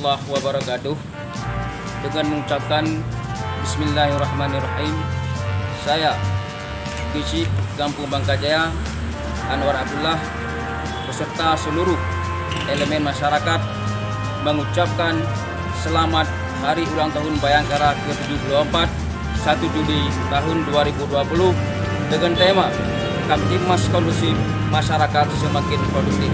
warahmatullahi wabarakatuh. Dengan mengucapkan Bismillahirrahmanirrahim, saya Kisi Kampung Bangkajaya Anwar Abdullah beserta seluruh elemen masyarakat mengucapkan selamat Hari Ulang Tahun Bayangkara ke-74 1 Juli tahun 2020 dengan tema Kamtibmas Kondusif, Masyarakat Semakin Produktif.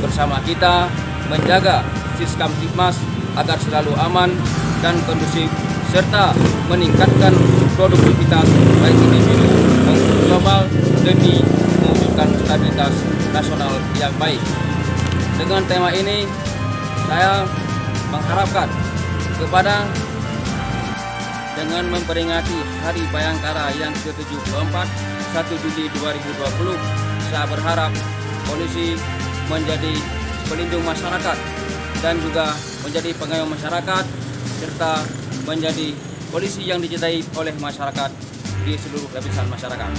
Bersama kita menjaga Kamtibmas agar selalu aman dan kondusif serta meningkatkan produktivitas baik individu maupun global demi mewujudkan stabilitas nasional yang baik. Dengan tema ini saya mengharapkan kepada dengan memperingati Hari Bayangkara yang ke-74 1 Juli 2020, saya berharap polisi menjadi pelindung masyarakat dan juga menjadi pengayom masyarakat serta menjadi polisi yang dicintai oleh masyarakat di seluruh lapisan masyarakat.